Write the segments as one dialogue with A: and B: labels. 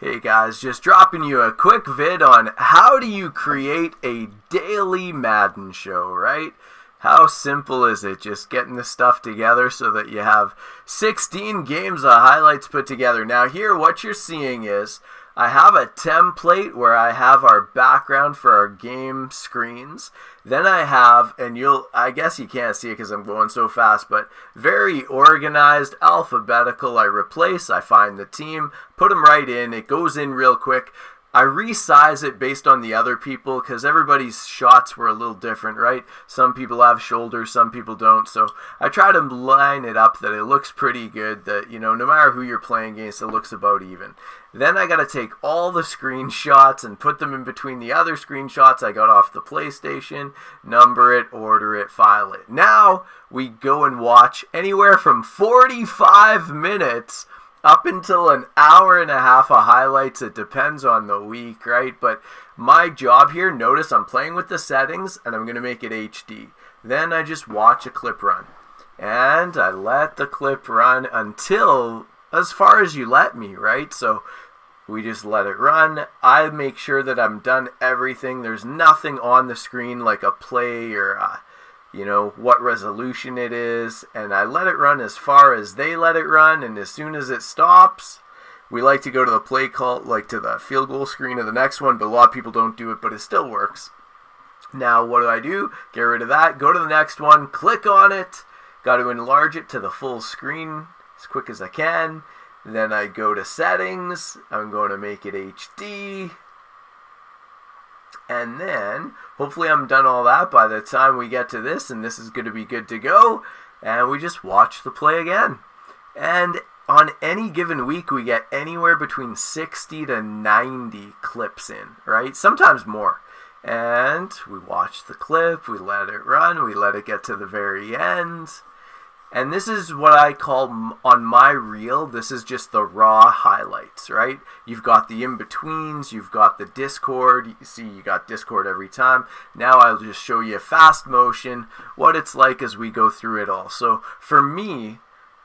A: Hey guys, just dropping you a quick vid on how do you create a daily Madden show, right? How simple is it just getting the stuff together so that you have 16 games of highlights put together. Now here what you're seeing is I have a template where I have our background for our game screens. Then I have, and I guess you can't see it because I'm going so fast, but very organized, alphabetical. I find the team, put them right in. It goes in real quick. I resize it based on the other people because everybody's shots were a little different, right? Some people have shoulders, some people don't. So I try to line it up that it looks pretty good, that, no matter who you're playing against, it looks about even. Then I got to take all the screenshots and put them in between the other screenshots I got off the PlayStation, number it, order it, file it. Now we go and watch anywhere from 45 minutes up until an hour and a half of highlights. It depends on the week, right? But my job here, notice I'm playing with the settings and I'm going to make it HD. Then I just watch a clip run. And I let the clip run until as far as you let me, right? So we just let it run. I make sure that I'm done everything. There's nothing on the screen like a play or what resolution it is, and I let it run as far as they let it run, and as soon as it stops, we like to go to the play call, like to the field goal screen of the next one, but a lot of people don't do it, but it still works. Now, what do? Get rid of that, go to the next one, click on it, got to enlarge it to the full screen as quick as I can, then I go to settings, I'm going to make it HD, and then, hopefully I'm done all that by the time we get to this, and this is going to be good to go, and we just watch the play again. And on any given week, we get anywhere between 60 to 90 clips in, right? Sometimes more. And we watch the clip, we let it run, we let it get to the very end. And this is what I call, on my reel, this is just the raw highlights, right? You've got the in-betweens, you've got the Discord. You see, you got Discord every time. Now I'll just show you fast motion, what it's like as we go through it all. So for me,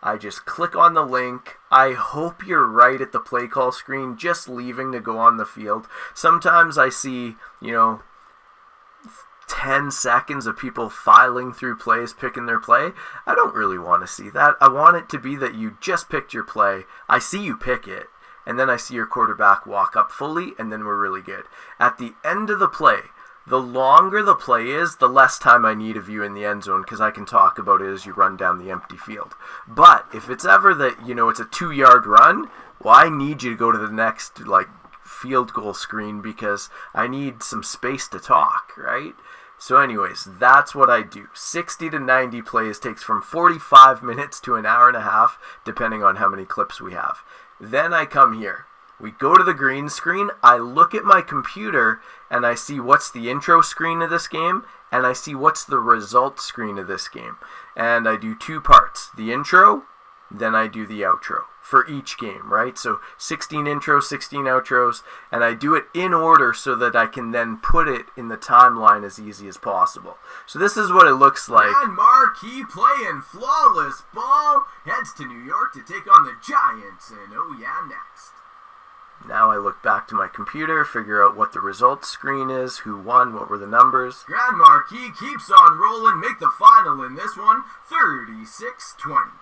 A: I just click on the link. I hope you're right at the play call screen, just leaving to go on the field. Sometimes I see, 10 seconds of people filing through plays, picking their play. I don't really want to see that. I want it to be that you just picked your play. I see you pick it, and then I see your quarterback walk up fully, and then we're really good. At the end of the play, the longer the play is, the less time I need of you in the end zone because I can talk about it as you run down the empty field. But if it's ever that, it's a 2-yard run, well, I need you to go to the next, field goal screen because I need some space to talk, right? So anyways, that's what I do. 60 to 90 plays takes from 45 minutes to an hour and a half, depending on how many clips we have. Then I come here. We go to the green screen. I look at my computer, and I see what's the intro screen of this game, and I see what's the result screen of this game. And I do 2 parts. The intro, then I do the outro for each game, right? So 16 intros, 16 outros, and I do it in order so that I can then put it in the timeline as easy as possible. So this is what it looks like.
B: And Marquee playing flawless ball heads to New York to take on the Giants, and oh yeah, next.
A: Now I look back to my computer, figure out what the results screen is, who won, what were the numbers.
B: Grand Marquee keeps on rolling, make the final in this one, 36-20.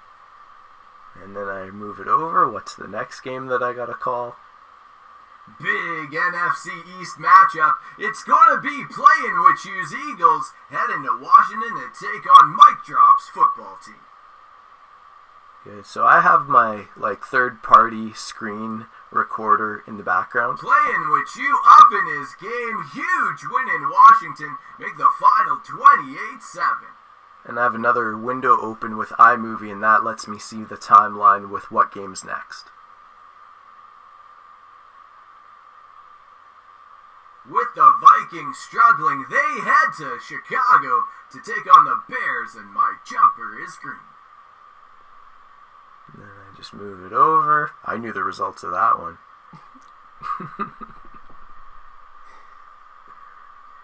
A: And then I move it over. What's the next game that I gotta call?
B: Big NFC East matchup. It's gonna be playing with you's Eagles heading to Washington to take on Mike Drop's football team.
A: Okay, so I have my third-party screen recorder in the background.
B: Playing with you up in his game. Huge win in Washington. Make the final 28-7.
A: And I have another window open with iMovie, and that lets me see the timeline with what game's next.
B: With the Vikings struggling, they head to Chicago to take on the Bears, and my jumper is green.
A: And then I just move it over. I knew the results of that one.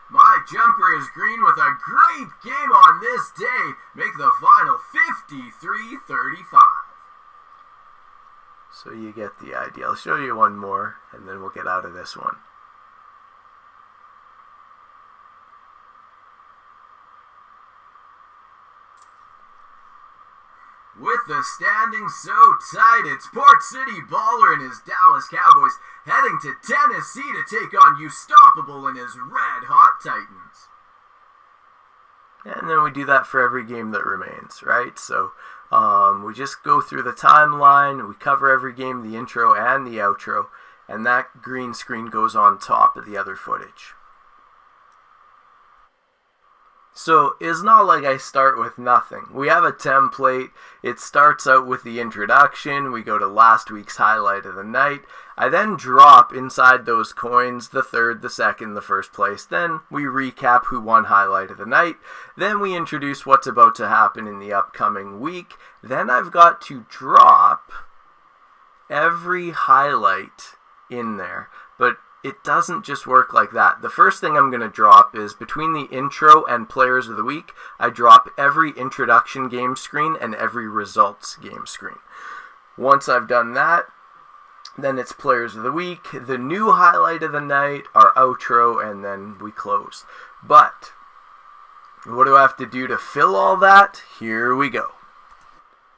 B: My jumper is green with a great game on this day. Make the final 53-35.
A: So you get the idea. I'll show you one more, and then we'll get out of this one.
B: With the standing so tight, it's Port City Baller and his Dallas Cowboys heading to Tennessee to take on Unstoppable and his Red Hot Titans.
A: And then we do that for every game that remains, right? So we just go through the timeline, we cover every game, the intro and the outro, and that green screen goes on top of the other footage. So it's not like I start with nothing. We have a template. It starts out with the introduction. We go to last week's highlight of the night. I then drop inside those coins the third, the second, the first place. Then we recap who won highlight of the night. Then we introduce what's about to happen in the upcoming week. Then I've got to drop every highlight in there. But it doesn't just work like that. The first thing I'm going to drop is between the intro and players of the week, I drop every introduction game screen and every results game screen. Once I've done that, then it's players of the week, the new highlight of the night, our outro, and then we close. But what do I have to do to fill all that? Here we go.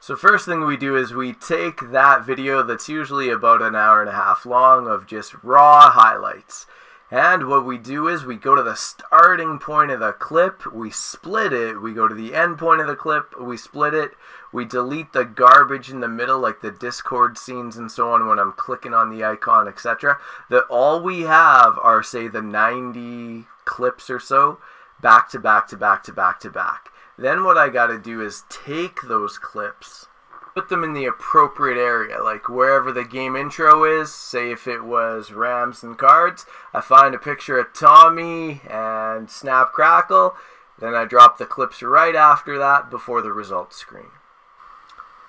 A: So first thing we do is we take that video that's usually about an hour and a half long of just raw highlights. And what we do is we go to the starting point of the clip, we split it, we go to the end point of the clip, we split it, we delete the garbage in the middle like the Discord scenes and so on when I'm clicking on the icon, etc. That all we have are, say, the 90 clips or so, back to back to back to back to back. Then what I gotta do is take those clips, put them in the appropriate area, like wherever the game intro is. Say if it was Rams and Cards, I find a picture of Tommy and Snap Crackle, then I drop the clips right after that before the results screen.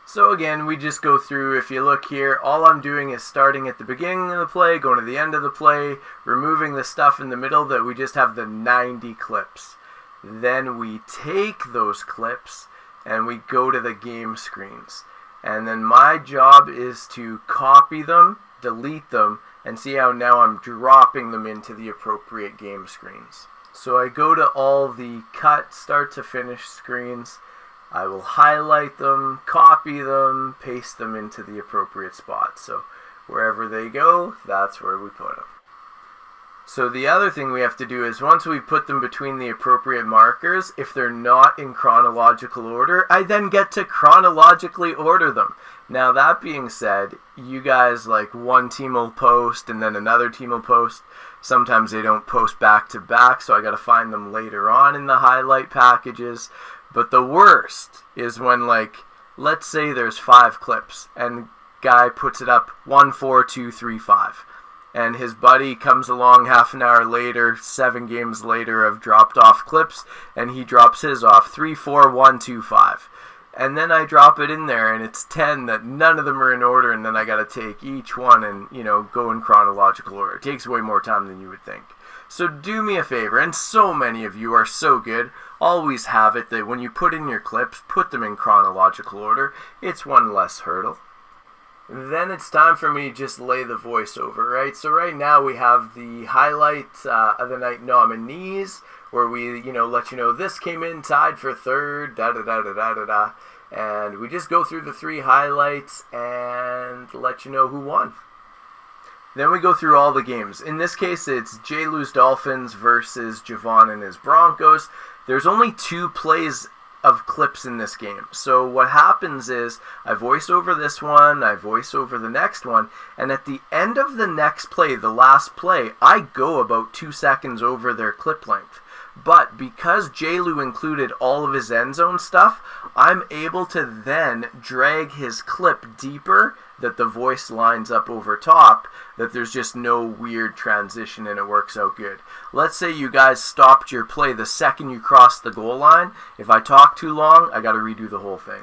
A: So again, we just go through, if you look here, all I'm doing is starting at the beginning of the play, going to the end of the play, removing the stuff in the middle that we just have the 90 clips. Then we take those clips and we go to the game screens. And then my job is to copy them, delete them, and see how now I'm dropping them into the appropriate game screens. So I go to all the cut, start to finish screens. I will highlight them, copy them, paste them into the appropriate spot. So wherever they go, that's where we put them. So the other thing we have to do is once we put them between the appropriate markers, if they're not in chronological order, I then get to chronologically order them. Now that being said, you guys, like, one team will post and then another team will post. Sometimes they don't post back to back, so I gotta find them later on in the highlight packages. But the worst is when, like, let's say there's 5 clips and guy puts it up 1, 4, 2, 3, 5. And his buddy comes along half an hour later, 7 games later of dropped off clips, and he drops his off 3, 4, 1, 2, 5. And then I drop it in there, and it's 10 that none of them are in order, and then I gotta take each one and, go in chronological order. It takes way more time than you would think. So do me a favor, and so many of you are so good, always have it that when you put in your clips, put them in chronological order. It's one less hurdle. Then it's time for me to just lay the voiceover, right? So right now we have the highlight of the night nominees, where we, let you know this came in tied for third, da-da-da-da-da-da-da. And we just go through the 3 highlights and let you know who won. Then we go through all the games. In this case, it's J. Lou's Dolphins versus Javon and his Broncos. There's only 2 plays of clips in this game. So what happens is I voice over this one, I voice over the next one, and at the end of the next play, the last play, I go about 2 seconds over their clip length. But because J-Lou included all of his end zone stuff, I'm able to then drag his clip deeper, that the voice lines up over top, that there's just no weird transition and it works out good. Let's say you guys stopped your play the second you crossed the goal line. If I talk too long, I gotta redo the whole thing,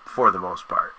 A: for the most part.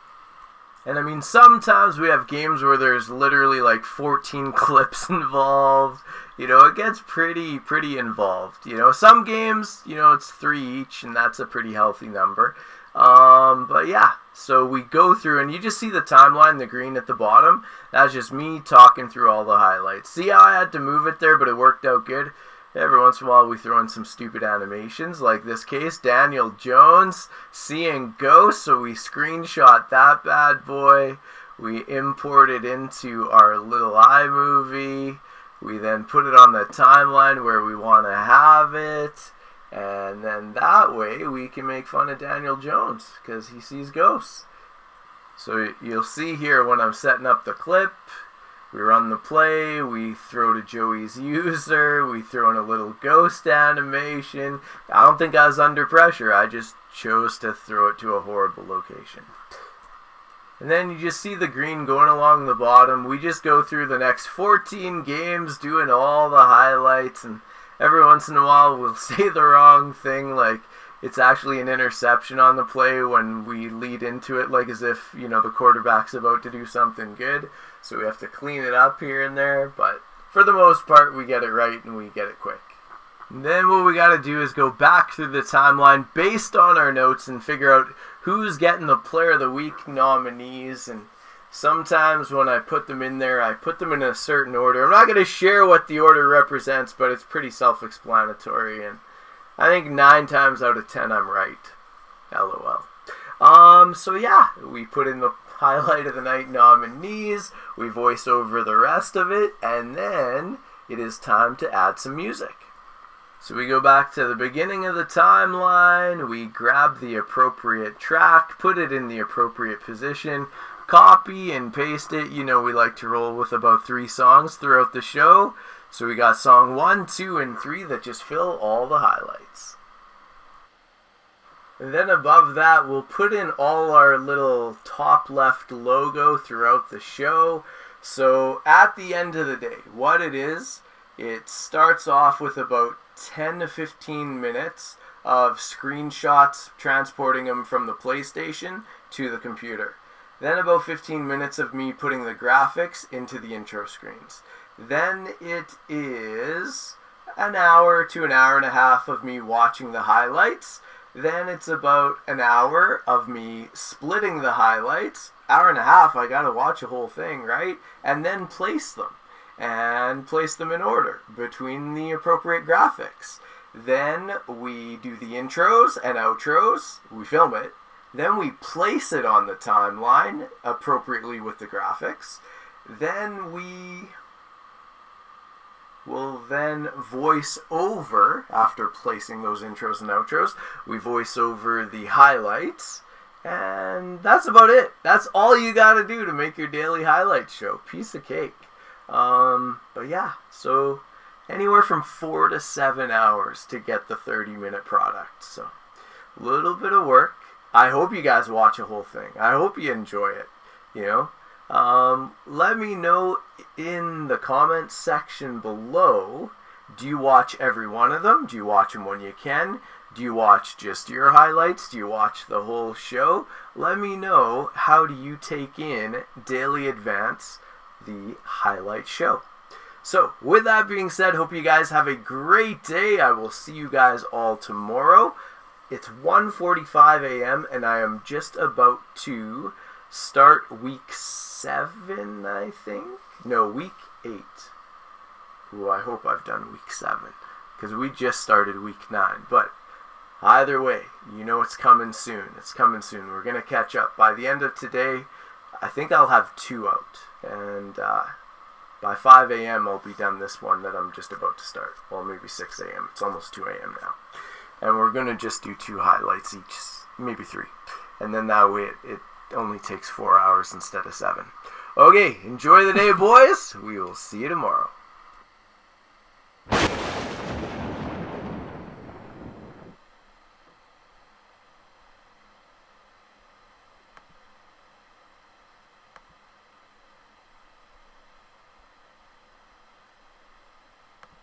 A: And I mean, sometimes we have games where there's literally like 14 clips involved. It gets pretty involved. Some games, it's 3 each, and that's a pretty healthy number. But yeah, so we go through and you just see the timeline, the green at the bottom. That's just me talking through all the highlights. See how I had to move it there, but it worked out good. Every once in a while we throw in some stupid animations, like this case, Daniel Jones seeing ghosts, so we screenshot that bad boy. We import it into our little iMovie. We then put it on the timeline where we want to have it. And then that way we can make fun of Daniel Jones because he sees ghosts. So you'll see here when I'm setting up the clip, we run the play, we throw to Joey's user, we throw in a little ghost animation. I don't think I was under pressure, I just chose to throw it to a horrible location. And then you just see the green going along the bottom. We just go through the next 14 games doing all the highlights, and every once in a while we'll say the wrong thing, like it's actually an interception on the play when we lead into it, like as if, you know, the quarterback's about to do something good. So we have to clean it up here and there, but for the most part we get it right and we get it quick. And then what we got to do is go back through the timeline based on our notes and figure out who's getting the Player of the Week nominees. And sometimes when I put them in there, I put them in a certain order. I'm not going to share what the order represents, but it's pretty self-explanatory, and I think 9 times out of 10 I'm right. LOL. So yeah, we put in the highlight of the night nominees, we voice over the rest of it, and then it is time to add some music. So we go back to the beginning of the timeline, we grab the appropriate track, put it in the appropriate position, copy and paste it. You know we like to roll with about 3 songs throughout the show. So we got song 1, 2, and 3 that just fill all the highlights. And then above that, we'll put in all our little top left logo throughout the show. So at the end of the day, what it is, it starts off with about 10 to 15 minutes of screenshots transporting them from the PlayStation to the computer. Then about 15 minutes of me putting the graphics into the intro screens. Then it is an hour to an hour and a half of me watching the highlights. Then it's about an hour of me splitting the highlights. Hour and a half, I gotta watch a whole thing, right? And then place them. And place them in order between the appropriate graphics. Then we do the intros and outros. We film it. Then we place it on the timeline appropriately with the graphics. Then we will then voice over, after placing those intros and outros, we voice over the highlights. And that's about it. That's all you gotta do to make your daily highlights show. Piece of cake. But yeah, so anywhere from 4 to 7 hours to get the 30-minute product. So a little bit of work. I hope you guys watch a whole thing. I hope you enjoy it, you know. Let me know in the comments section below, do you watch every one of them? Do you watch them when you can? Do you watch just your highlights? Do you watch the whole show? Let me know, how do you take in Daily Advance, the highlight show. So with that being said, hope you guys have a great day. I will see you guys all tomorrow. It's 1:45 a.m. and I am just about to start week 7, I think. No, week 8. Ooh, I hope I've done week 7 because we just started week 9. But either way, you know it's coming soon. It's coming soon. We're going to catch up. By the end of today, I think I'll have 2 out. And by 5 a.m. I'll be done this one that I'm just about to start. Well, maybe 6 a.m. It's almost 2 a.m. now. And we're going to just do 2 highlights each, maybe 3. And then that way it only takes 4 hours instead of 7. Okay, enjoy the day, boys. We will see you tomorrow.